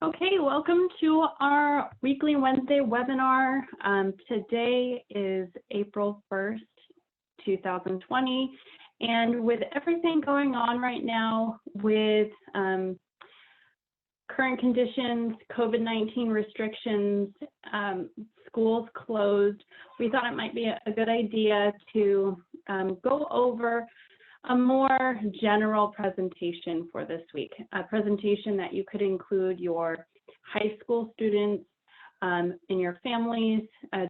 Okay, welcome to our weekly Wednesday webinar. Today is April 1st, 2020, and with everything going on right now with current conditions, COVID-19 restrictions, schools closed, we thought it might be a good idea to go over a more general presentation for this week, a presentation that you could include your high school students and your families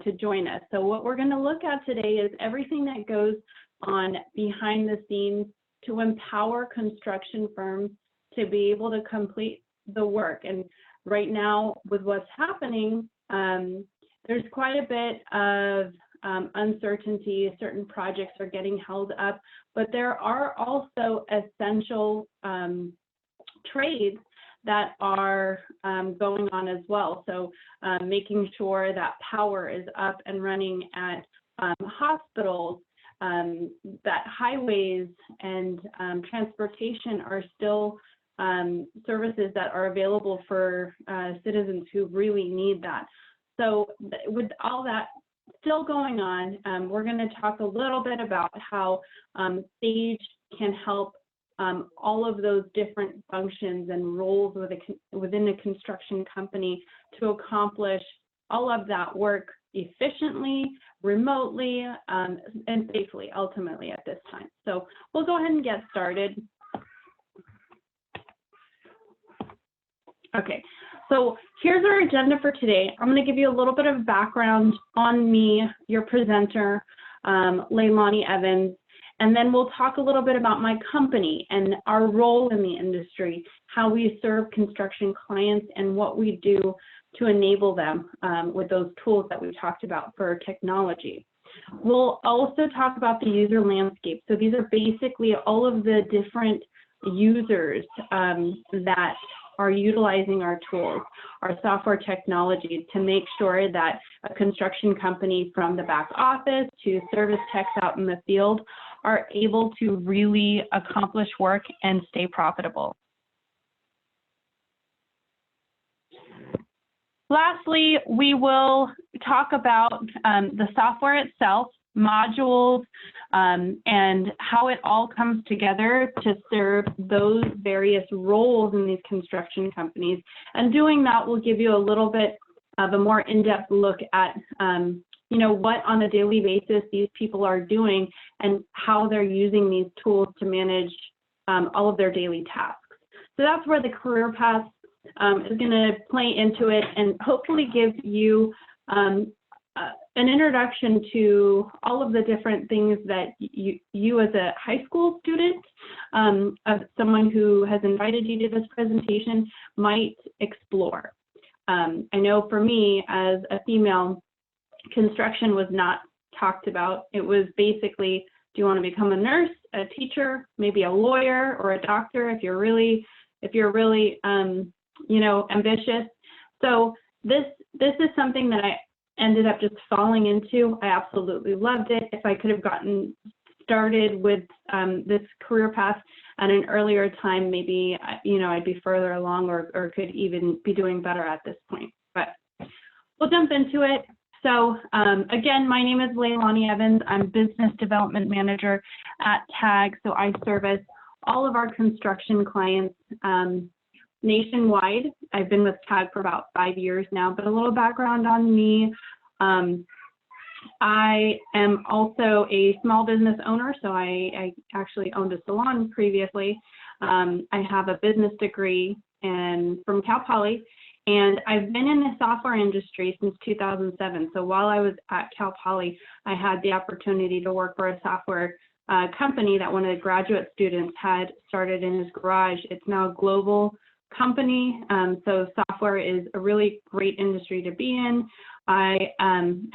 to join us. So what we're going to look at today is everything that goes on behind the scenes to empower construction firms to be able to complete the work. And right now, with what's happening, there's quite a bit of uncertainty. Certain projects are getting held up, but there are also essential trades that are going on as well. So making sure that power is up and running at hospitals, that highways and transportation are still services that are available for citizens who really need that. So with all that still going on, we're going to talk a little bit about how Sage can help all of those different functions and roles within a construction company to accomplish all of that work efficiently, remotely, and safely, ultimately, at this time. So we'll go ahead and get started. Okay, so here's our agenda for today. I'm going to give you a little bit of background on me, your presenter, Leilani Evans, and then we'll talk a little bit about my company and our role in the industry, how we serve construction clients, and what we do to enable them with those tools that we talked about for technology. We'll also talk about the user landscape. So these are basically all of the different users that are utilizing our tools, our software technology, to make sure that a construction company, from the back office to service techs out in the field, are able to really accomplish work and stay profitable. Lastly, we will talk about the software itself, modules, and how it all comes together to serve those various roles in these construction companies. And doing that will give you a little bit of a more in-depth look at what on a daily basis these people are doing and how they're using these tools to manage all of their daily tasks. So that's where the career path is going to play into it and hopefully give you an introduction to all of the different things that you as a high school student, of someone who has invited you to this presentation, might explore. I know for me, as a female, construction was not talked about. It was basically, do you want to become a nurse, a teacher, maybe a lawyer or a doctor if you're really ambitious. So this is something that I ended up just falling into. I absolutely loved it. If I could have gotten started with this career path at an earlier time, maybe I'd be further along or could even be doing better at this point. But we'll jump into it. So again, my name is Leilani Evans. I'm Business Development Manager at TAG. So I service all of our construction clients nationwide. I've been with TAG for about 5 years now, but a little background on me. I am also a small business owner, so I actually owned a salon previously. I have a business degree from Cal Poly, and I've been in the software industry since 2007. So while I was at Cal Poly, I had the opportunity to work for a software company that one of the graduate students had started in his garage. It's now a global company, so software is a really great industry to be in. I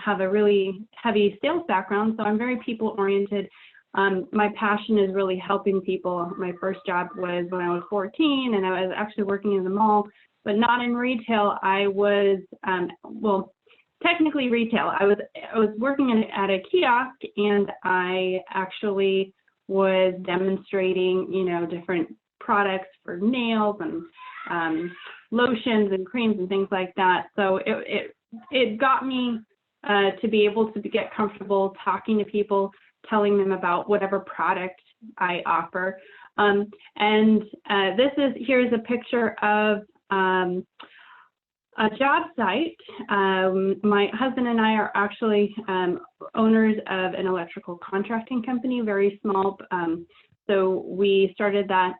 have a really heavy sales background, so I'm very people-oriented. My passion is really helping people. My first job was when I was 14, and I was actually working in the mall, but not in retail. I was, well, technically retail. I was working at a kiosk, and I actually was demonstrating, different products for nails and lotions and creams and things like that. So it got me to be able to get comfortable talking to people, telling them about whatever product I offer. Here's a picture of a job site. My husband and I are actually owners of an electrical contracting company, very small. So we started that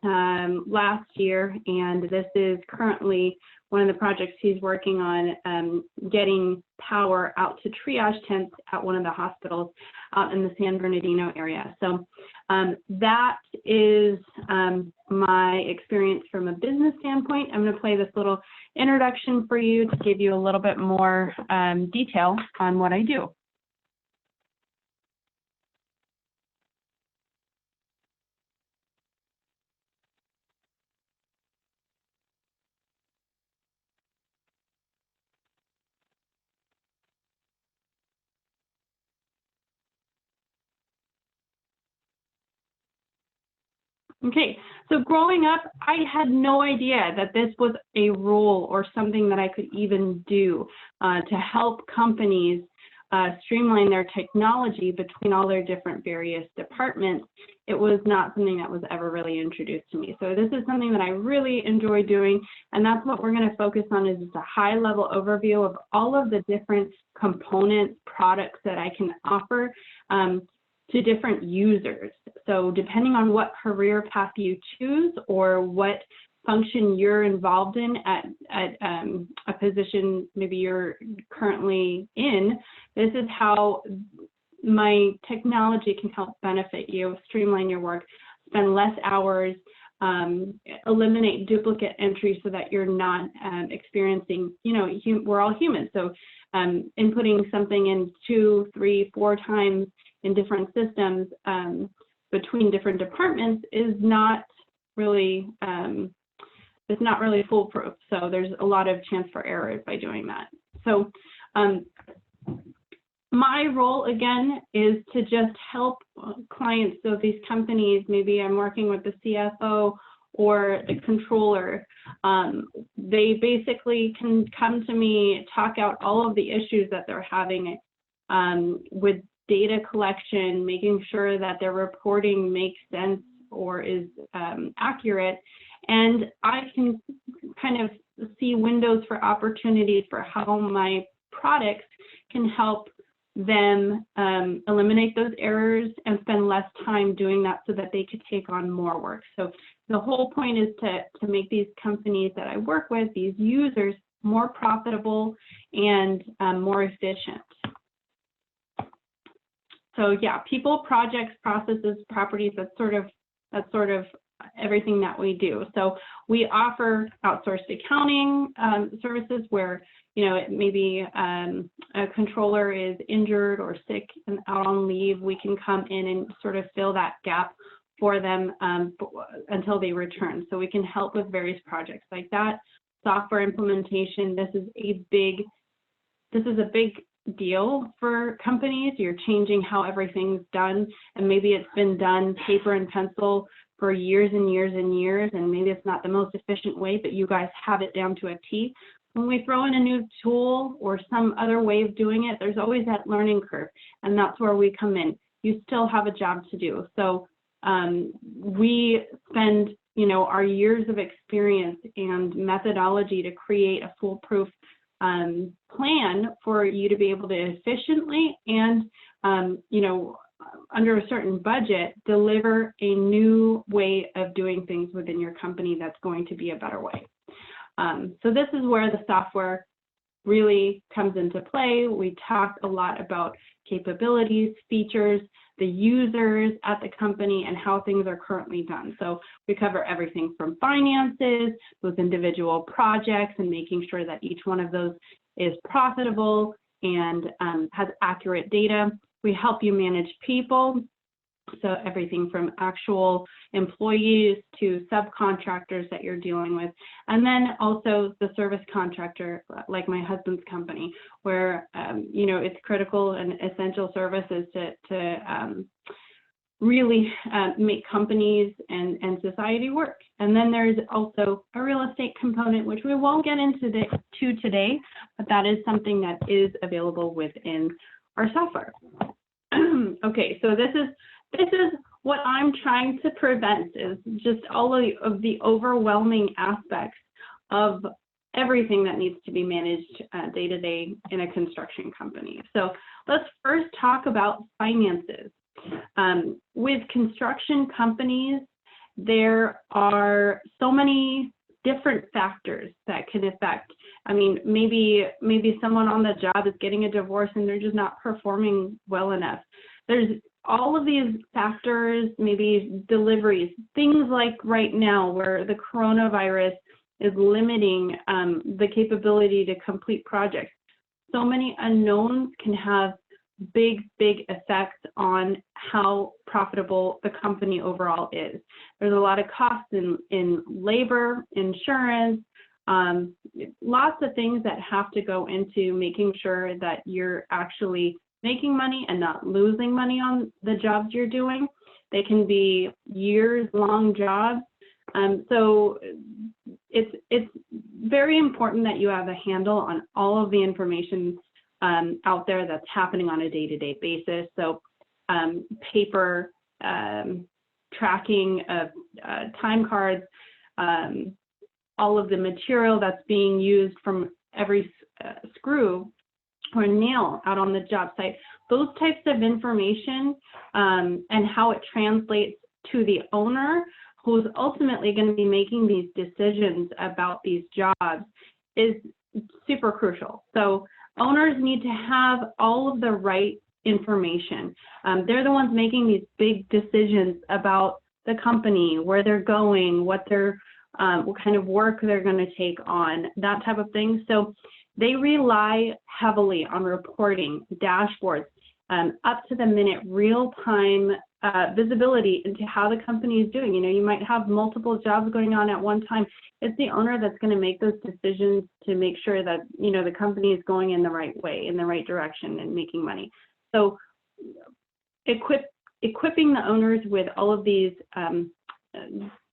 last year, and this is currently one of the projects he's working on, getting power out to triage tents at one of the hospitals out in the San Bernardino area. So that is my experience from a business standpoint. I'm going to play this little introduction for you to give you a little bit more detail on what I do. Okay, so growing up, I had no idea that this was a role or something that I could even do to help companies streamline their technology between all their different various departments. It was not something that was ever really introduced to me. So this is something that I really enjoy doing, and that's what we're going to focus on, is just a high-level overview of all of the different components, products that I can offer to different users. So depending on what career path you choose or what function you're involved in at a position maybe you're currently in, this is how my technology can help benefit you, streamline your work, spend less hours, eliminate duplicate entries so that you're not experiencing, we're all human. So inputting something in 2, 3, 4 times in different systems between different departments is not really it's not really foolproof. So there's a lot of chance for error by doing that. So my role again is to just help clients. So these companies, maybe I'm working with the CFO or the controller, they basically can come to me, talk out all of the issues that they're having with data collection, making sure that their reporting makes sense or is accurate. And I can kind of see windows for opportunities for how my products can help them eliminate those errors and spend less time doing that so that they could take on more work. So the whole point is to make these companies that I work with, these users, more profitable and more efficient. So yeah, people, projects, processes, properties, that's sort of everything that we do. So we offer outsourced accounting services where, maybe a controller is injured or sick and out on leave. We can come in and sort of fill that gap for them until they return. So we can help with various projects like that. Software implementation, this is a big deal for companies. You're changing how everything's done, and maybe it's been done paper and pencil for years and years and years, and maybe it's not the most efficient way, but you guys have it down to a T. When we throw in a new tool or some other way of doing it, there's always that learning curve, and that's where we come in. You still have a job to do. So we spend, our years of experience and methodology to create a foolproof plan for you to be able to efficiently and, under a certain budget, deliver a new way of doing things within your company that's going to be a better way. So this is where the software really comes into play. We talk a lot about capabilities, features, the users at the company, and how things are currently done. So we cover everything from finances, those individual projects, and making sure that each one of those is profitable and has accurate data. We help you manage people. So everything from actual employees to subcontractors that you're dealing with. And then also the service contractor, like my husband's company, where, it's critical and essential services to really make companies and society work. And then there's also a real estate component, which we won't get into today, but that is something that is available within our software. Okay, so this is what I'm trying to prevent, is just all of the overwhelming aspects of everything that needs to be managed day to day in a construction company. So let's first talk about finances. With construction companies, there are so many different factors that can affect. I mean, maybe someone on the job is getting a divorce and they're just not performing well enough. There's all of these factors, maybe deliveries, things like right now where the coronavirus is limiting the capability to complete projects. So many unknowns can have big effects on how profitable the company overall is. There's a lot of costs in labor, insurance, lots of things that have to go into making sure that you're actually making money and not losing money on the jobs you're doing. They can be years-long jobs. So it's very important that you have a handle on all of the information out there that's happening on a day-to-day basis. So paper, tracking of time cards, all of the material that's being used from every screw or nail out on the job site, those types of information and how it translates to the owner, who's ultimately going to be making these decisions about these jobs, is super crucial. So owners need to have all of the right information. They're the ones making these big decisions about the company, where they're going, what kind of work they're going to take on, that type of thing. So they rely heavily on reporting, dashboards, up to the minute, real-time visibility into how the company is doing. You know, you might have multiple jobs going on at one time. It's the owner that's going to make those decisions to make sure that, you know, the company is going in the right way, in the right direction, and making money. So equipping the owners with all of these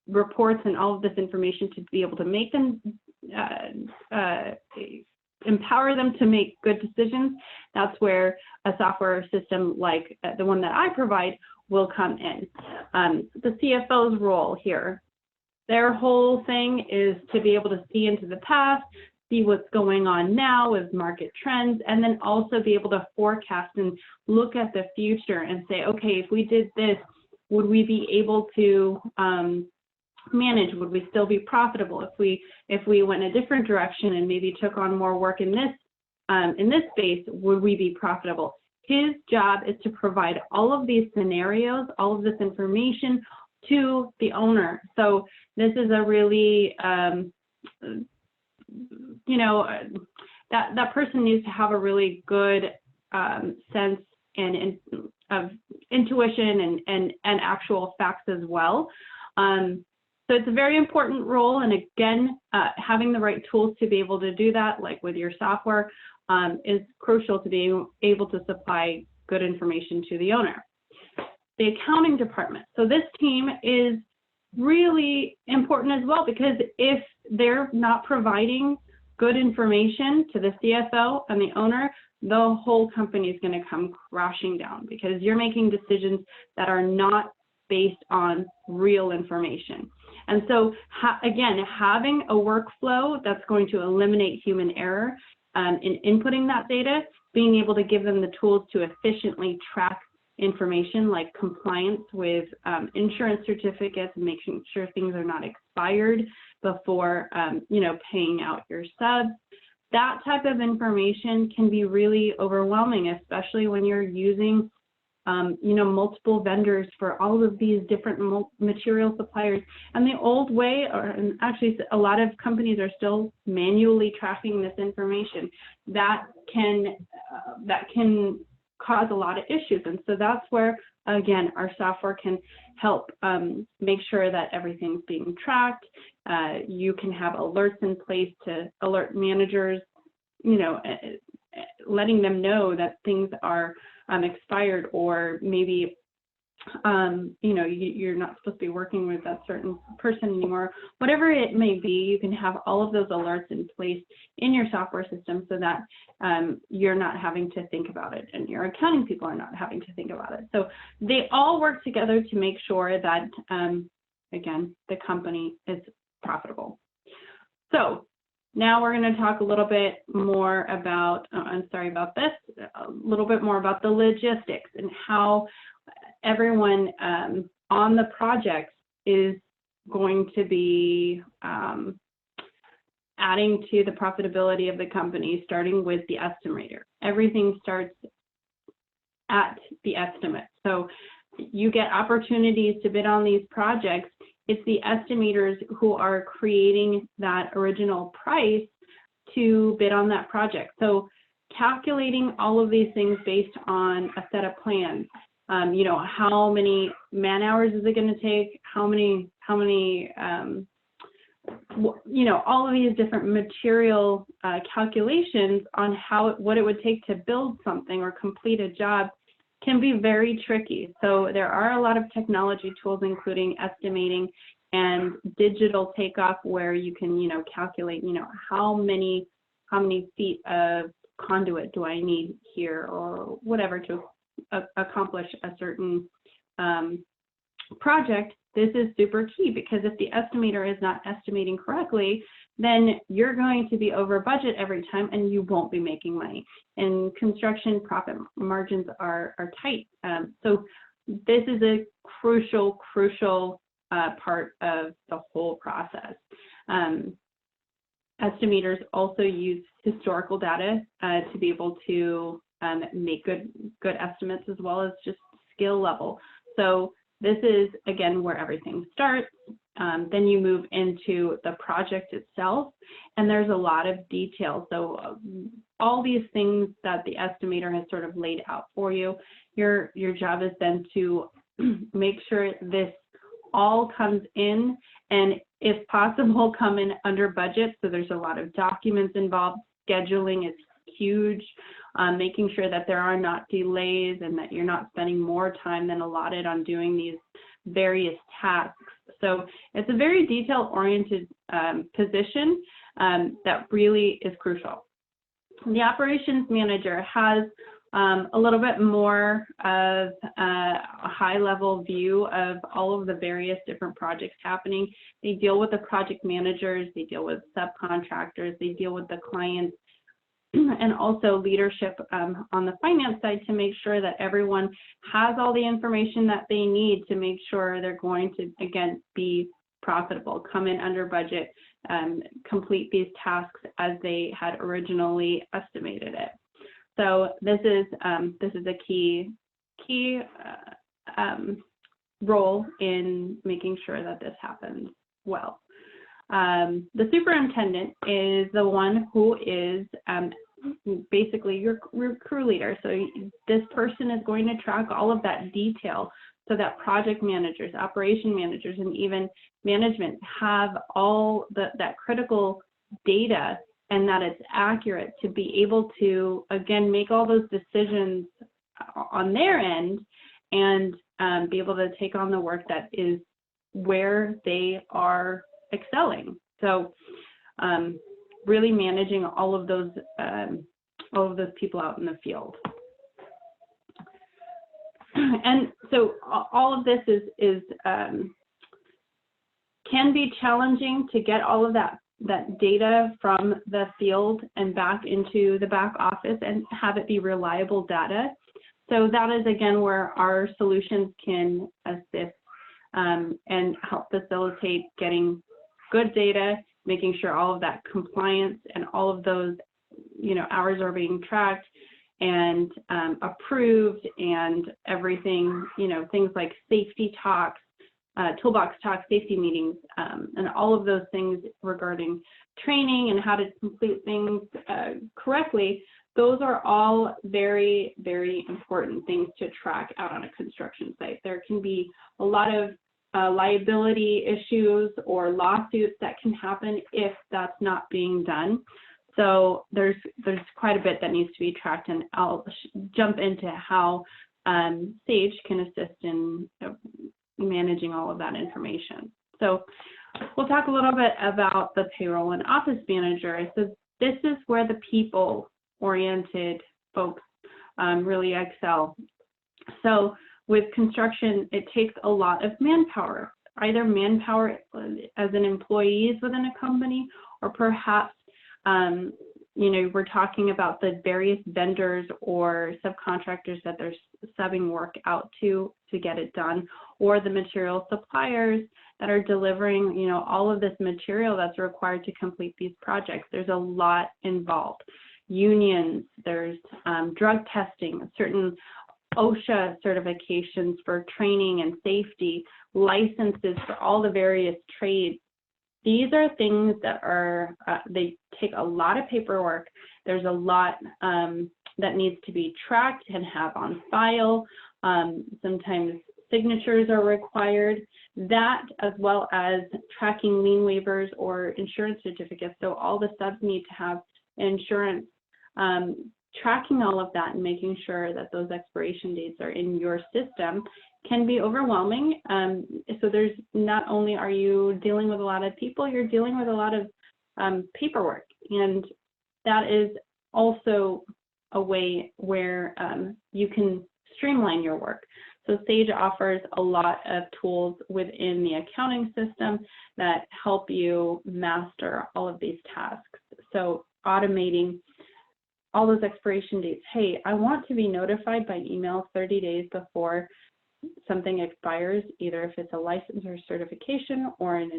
reports and all of this information to be able to make them, empower them to make good decisions, that's where a software system like the one that I provide will come in. The CFO's role here, their whole thing is to be able to see into the past, see what's going on now with market trends, and then also be able to forecast and look at the future and say, okay, if we did this, would we be able to manage? Would we still be profitable? If we went a different direction and maybe took on more work in this space, would we be profitable? His job is to provide all of these scenarios, all of this information to the owner. So this is a really, you know, that person needs to have a really good sense of intuition and actual facts as well. So it's a very important role, and again, having the right tools to be able to do that, like with your software, is crucial to being able to supply good information to the owner. The accounting department. So this team is really important as well, because if they're not providing good information to the CFO and the owner, the whole company is going to come crashing down, because you're making decisions that are not based on real information. And so, again, having a workflow that's going to eliminate human error in inputting that data, being able to give them the tools to efficiently track information like compliance with insurance certificates, and making sure things are not expired before, you know, paying out your subs. That type of information can be really overwhelming, especially when you're using you know, multiple vendors for all of these different material suppliers. And the old way, and actually a lot of companies are still manually tracking this information, that can cause a lot of issues. And so that's where, again, our software can help make sure that everything's being tracked. You can have alerts in place to alert managers, you know, letting them know that things are expired, or maybe you're not supposed to be working with that certain person anymore. Whatever it may be, you can have all of those alerts in place in your software system so that you're not having to think about it, and your accounting people are not having to think about it. So they all work together to make sure that, again, the company is profitable. So now we're going to talk a little bit more about, I'm sorry about this, a little bit more about the logistics and how everyone on the project is going to be adding to the profitability of the company, starting with the estimator. Everything starts at the estimate. So you get opportunities to bid on these projects. It's the estimators who are creating that original price to bid on that project. So calculating all of these things based on a set of plans. How many man hours is it going to take? How many, all of these different material calculations on what it would take to build something or complete a job can be very tricky. So there are a lot of technology tools, including estimating and digital takeoff, where you can, calculate, how many feet of conduit do I need here, or whatever, to accomplish a certain project. This is super key, because if the estimator is not estimating correctly, then you're going to be over budget every time and you won't be making money. And construction profit margins are tight. So this is a crucial part of the whole process. Estimators also use historical data to be able to make good estimates, as well as just skill level. So this is, again, where everything starts. Then you move into the project itself, and there's a lot of detail. So all these things that the estimator has sort of laid out for you, your job is then to make sure this all comes in, and if possible, come in under budget. So there's a lot of documents involved. Scheduling is huge. Making sure that there are not delays and that you're not spending more time than allotted on doing these various tasks. So it's a very detail-oriented position that really is crucial. The operations manager has a little bit more of a high-level view of all of the various different projects happening. They deal with the project managers, they deal with subcontractors, they deal with the clients, and also leadership on the finance side, to make sure that everyone has all the information that they need to make sure they're going to, again, be profitable, come in under budget, complete these tasks as they had originally estimated it. So this is a key role in making sure that this happens well. The superintendent is the one who is basically your crew leader. So this person is going to track all of that detail so that project managers, operation managers, and even management have all that critical data, and that it's accurate to be able to, again, make all those decisions on their end, and be able to take on the work that is where they are excelling. So really managing all of those people out in the field. And so all of this can be challenging to get all of that data from the field and back into the back office and have it be reliable data. So that is, again, where our solutions can assist and help facilitate getting good data, making sure all of that compliance and all of those, hours are being tracked and approved, and everything, things like safety talks, toolbox talks, safety meetings, and all of those things regarding training and how to complete things correctly. Those are all very, very important things to track out on a construction site. There can be a lot of liability issues or lawsuits that can happen if that's not being done. So there's quite a bit that needs to be tracked, and I'll jump into how Sage can assist in managing all of that information. So we'll talk a little bit about the payroll and office manager. So this is where the people-oriented folks really excel. So with construction, it takes a lot of manpower, either manpower as an employees within a company, or perhaps, you know, we're talking about the various vendors or subcontractors that they're subbing work out to get it done, or the material suppliers that are delivering, you know, all of this material that's required to complete these projects. There's a lot involved. Unions, there's drug testing, certain OSHA certifications for training and safety, licenses for all the various trades. These are things that are, they take a lot of paperwork. There's a lot that needs to be tracked and have on file. Sometimes signatures are required. That, as well as tracking lien waivers or insurance certificates. So all the subs need to have insurance. Tracking all of that and making sure that those expiration dates are in your system can be overwhelming. So there's not only are you dealing with a lot of people, you're dealing with a lot of paperwork. And that is also a way where you can streamline your work. So Sage offers a lot of tools within the accounting system that help you master all of these tasks. So automating all those expiration dates. Hey, I want to be notified by email 30 days before something expires, either if it's a license or certification or an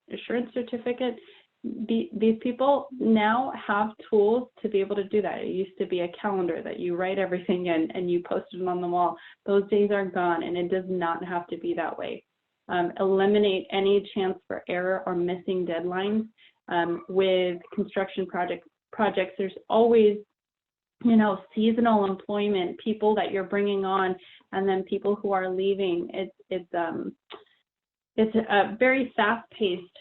insurance certificate. These people now have tools to be able to do that. It used to be a calendar that you write everything in and you post it on the wall. Those days are gone, and it does not have to be that way. Eliminate any chance for error or missing deadlines. With construction projects, there's always, you know, seasonal employment, people that you're bringing on, and then people who are leaving. It's a very fast-paced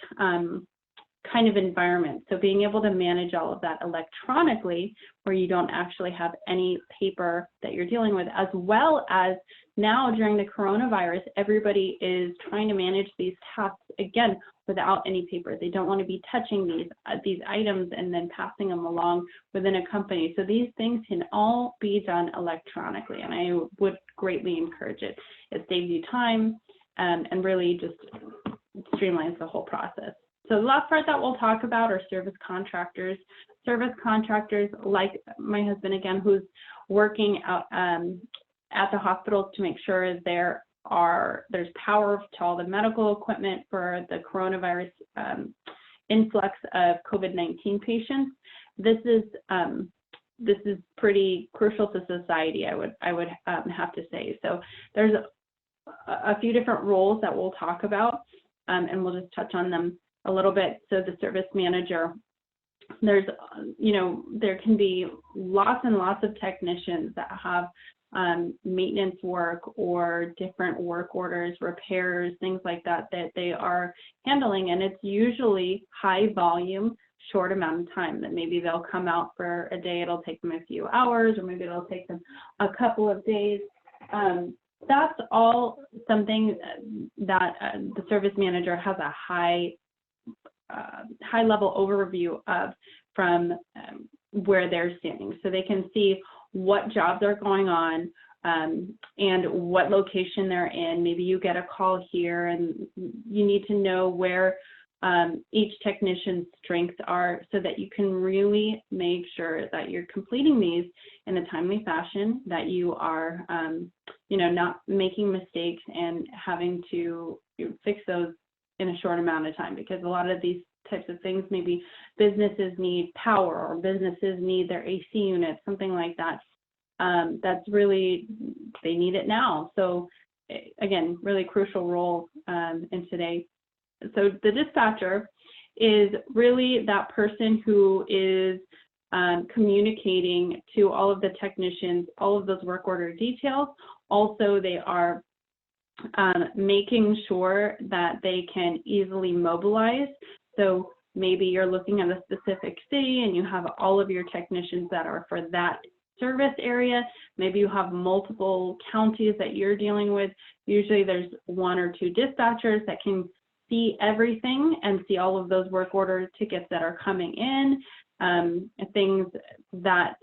kind of environment. So being able to manage all of that electronically, where you don't actually have any paper that you're dealing with, as well as now during the coronavirus, everybody is trying to manage these tasks again without any paper. They don't want to be touching these items and then passing them along within a company. So these things can all be done electronically, and I would greatly encourage it. It saves you time and really just streamlines the whole process. So the last part that we'll talk about are service contractors. Service contractors, like my husband again, who's working out at the hospitals to make sure there's power to all the medical equipment for the coronavirus influx of COVID-19 patients. This is pretty crucial to society, I would have to say. So there's a few different roles that we'll talk about, and we'll just touch on them a little bit. So the service manager, there can be lots and lots of technicians that have maintenance work or different work orders, repairs, things like that they are handling, and it's usually high volume, short amount of time. That maybe they'll come out for a day, it'll take them a few hours, or maybe it'll take them a couple of days. That's all something that the service manager has a high level overview of from where they're standing. So they can see what jobs are going on and what location they're in. Maybe you get a call here and you need to know where each technician's strengths are, so that you can really make sure that you're completing these in a timely fashion, that you are not making mistakes and having to fix those in a short amount of time, because a lot of these types of things, maybe businesses need power or businesses need their AC units, something like that. That's really, they need it now. So again, really crucial role in today. So the dispatcher is really that person who is communicating to all of the technicians, all of those work order details. Also, they are making sure that they can easily mobilize. So maybe you're looking at a specific city and you have all of your technicians that are for that service area. Maybe you have multiple counties that you're dealing with. Usually there's 1 or 2 dispatchers that can see everything and see all of those work order tickets that are coming in, things that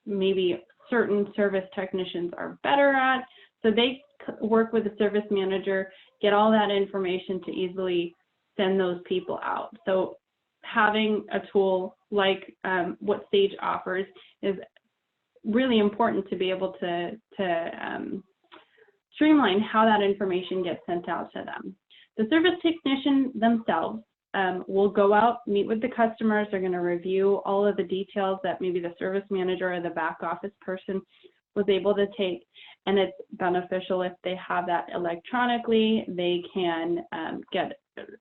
maybe certain service technicians are better at. So they work with the service manager, get all that information to easily send those people out. So having a tool like what Sage offers is really important to be able to streamline how that information gets sent out to them. The service technician themselves will go out, meet with the customers. They're going to review all of the details that maybe the service manager or the back office person was able to take, and it's beneficial if they have that electronically. They can get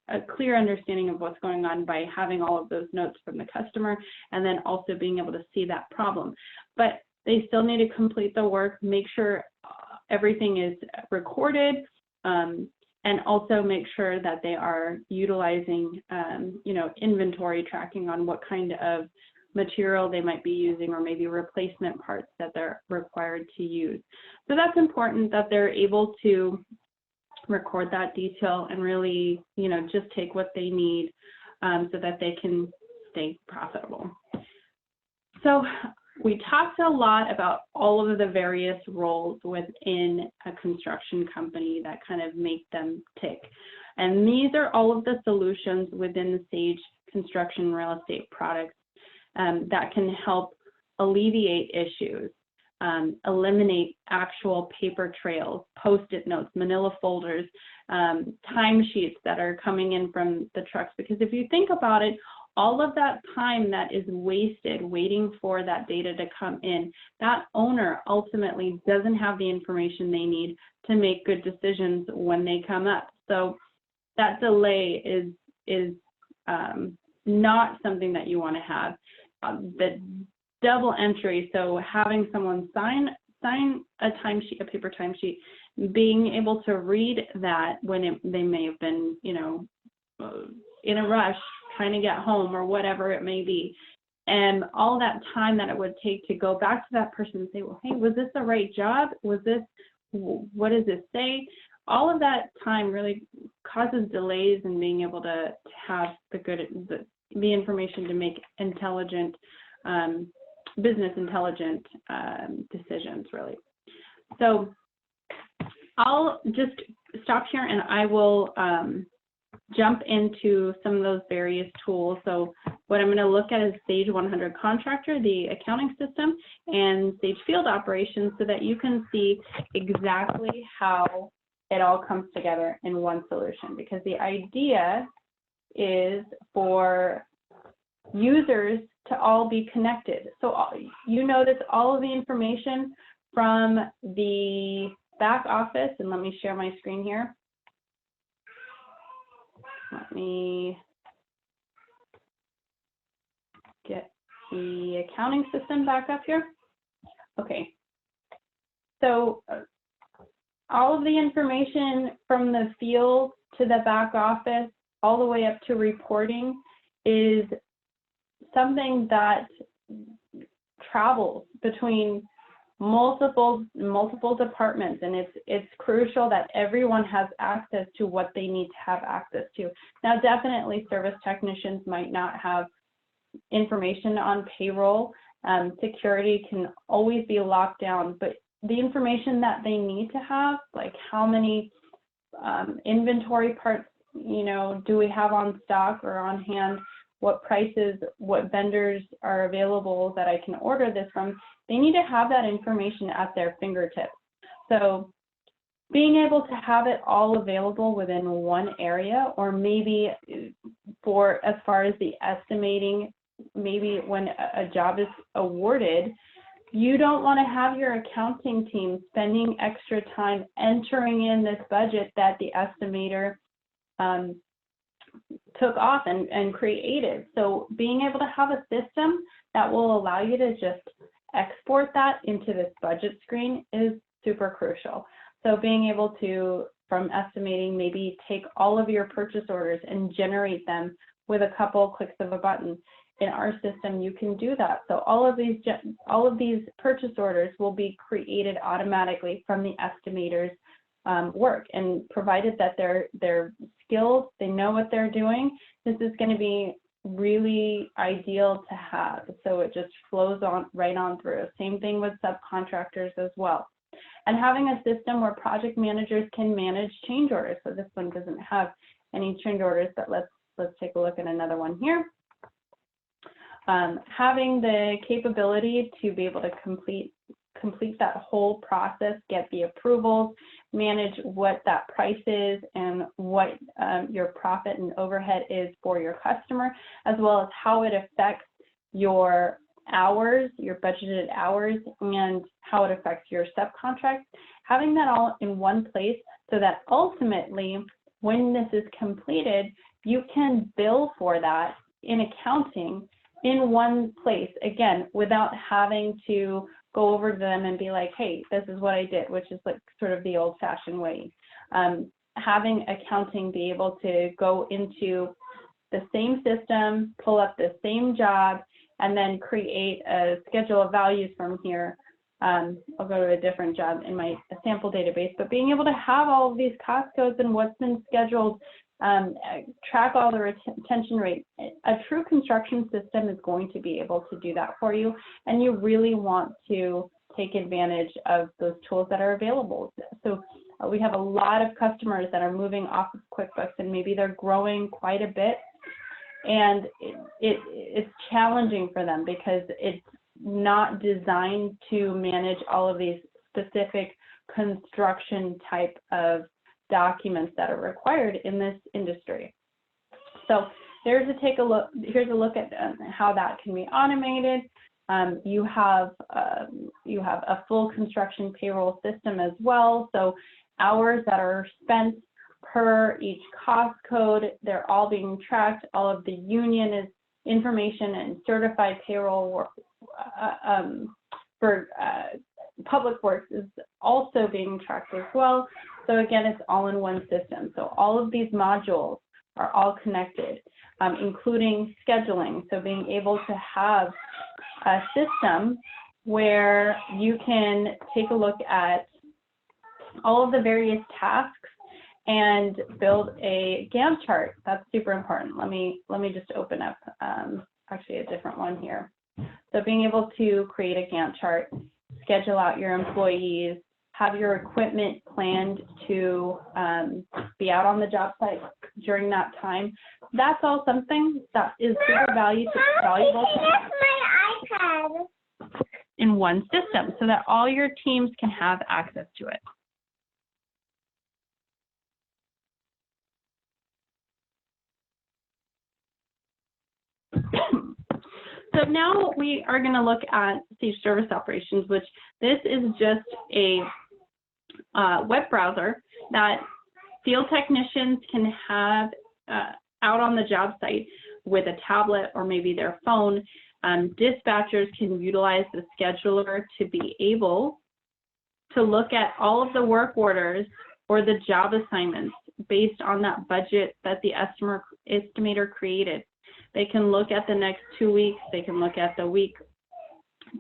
a clear understanding of what's going on by having all of those notes from the customer, and then also being able to see that problem. But they still need to complete the work, make sure everything is recorded, and also make sure that they are utilizing, inventory tracking on what kind of material they might be using, or maybe replacement parts that they're required to use. So that's important that they're able to record that detail and really, just take what they need so that they can stay profitable. So we talked a lot about all of the various roles within a construction company that kind of make them tick. And these are all of the solutions within the Sage construction real estate products that can help alleviate issues, eliminate actual paper trails, Post-it notes, manila folders, timesheets that are coming in from the trucks. Because if you think about it, all of that time that is wasted waiting for that data to come in, that owner ultimately doesn't have the information they need to make good decisions when they come up. So that delay is not something that you want to have. The double entry, so having someone sign a timesheet, a paper timesheet, being able to read that when they may have been, in a rush, trying to get home or whatever it may be, and all that time that it would take to go back to that person and say, well, hey, was this the right job? Was this, what does this say? All of that time really causes delays in being able to have the information to make intelligent, business intelligent decisions, really. So I'll just stop here and I will jump into some of those various tools. So what I'm going to look at is Sage 100 Contractor, the accounting system, and Sage Field Operations, so that you can see exactly how it all comes together in one solution. Because the idea is for users to all be connected. So you notice all of the information from the back office, and let me share my screen here. Let me get the accounting system back up here. Okay, so all of the information from the field to the back office, all the way up to reporting, is something that travels between multiple departments, and it's crucial that everyone has access to what they need to have access to. Now, definitely service technicians might not have information on payroll. Security can always be locked down, but the information that they need to have, like how many inventory parts, do we have on stock or on hand, what prices, what vendors are available that I can order this from, they need to have that information at their fingertips. So being able to have it all available within one area, or maybe for as far as the estimating, maybe when a job is awarded, you don't want to have your accounting team spending extra time entering in this budget that the estimator took off and created. So being able to have a system that will allow you to just export that into this budget screen is super crucial. So being able to, from estimating, maybe take all of your purchase orders and generate them with a couple clicks of a button. In our system, you can do that. So all of these purchase orders will be created automatically from the estimator's work, and provided that they're skilled, they know what they're doing, this is going to be really ideal to have. So it just flows on right on through. Same thing with subcontractors as well. And having a system where project managers can manage change orders. So this one doesn't have any change orders, but let's take a look at another one here. Having the capability to be able to complete that whole process, get the approvals, manage what that price is and what your profit and overhead is for your customer, as well as how it affects your hours, your budgeted hours, and how it affects your subcontracts. Having that all in one place so that ultimately, when this is completed, you can bill for that in accounting in one place, again, without having to go over to them and be like, hey, this is what I did, which is like sort of the old-fashioned way. Having accounting be able to go into the same system, pull up the same job, and then create a schedule of values from here. I'll go to a different job in my sample database, but being able to have all of these cost codes and what's been scheduled, track all the retention rate. A true construction system is going to be able to do that for you, and you really want to take advantage of those tools that are available. So we have a lot of customers that are moving off of QuickBooks, and maybe they're growing quite a bit, and it's challenging for them because it's not designed to manage all of these specific construction type of documents that are required in this industry. So here's a look at how that can be automated. You have a full construction payroll system as well. So hours that are spent per each cost code, they're all being tracked. All of the union is information and certified payroll work, for public works is also being tracked as well. So again, it's all in one system. So all of these modules are all connected, including scheduling. So being able to have a system where you can take a look at all of the various tasks and build a Gantt chart. That's super important. Let me just open up actually a different one here. So being able to create a Gantt chart, schedule out your employees, have your equipment planned to be out on the job site during that time. That's all something that is super valuable in one system so that all your teams can have access to it. So now we are going to look at Sage Service Operations, which this is just a web browser that field technicians can have out on the job site with a tablet or maybe their phone. Dispatchers can utilize the scheduler to be able to look at all of the work orders or the job assignments based on that budget that the estimator created. They can look at the next 2 weeks, they can look at the week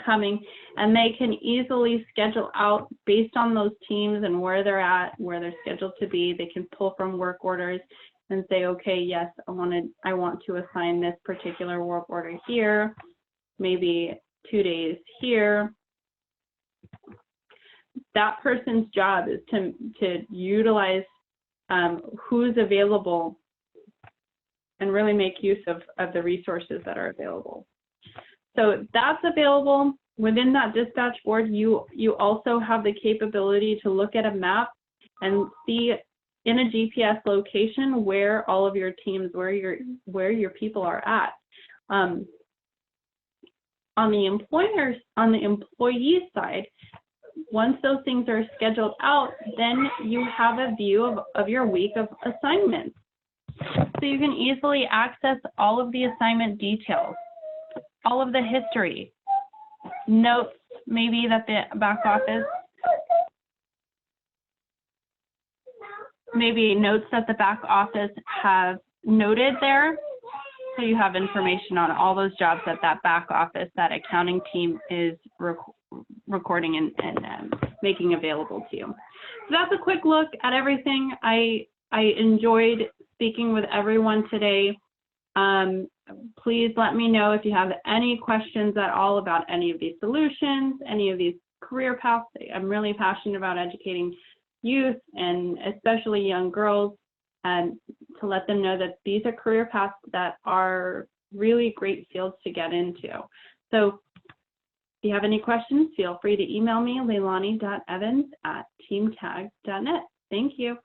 coming, and they can easily schedule out based on those teams and where they're at, where they're scheduled to be. They can pull from work orders and say, okay, yes, I want to assign this particular work order here, maybe 2 days here. That person's job is to utilize who's available and really make use of the resources that are available. So that's available. Within that dispatch board, you also have the capability to look at a map and see in a GPS location where all of your teams, where your people are at. On the employee side, once those things are scheduled out, then you have a view of your week of assignments. So you can easily access all of the assignment details, all of the history, notes maybe that the back office, have noted there, so you have information on all those jobs that that back office, that accounting team is recording and making available to you. So that's a quick look at everything. I enjoyed speaking with everyone today. Please let me know if you have any questions at all about any of these solutions, any of these career paths. I'm really passionate about educating youth and especially young girls, and to let them know that these are career paths that are really great fields to get into. So if you have any questions, feel free to email me, leilani.evans@teamtag.net. Thank you.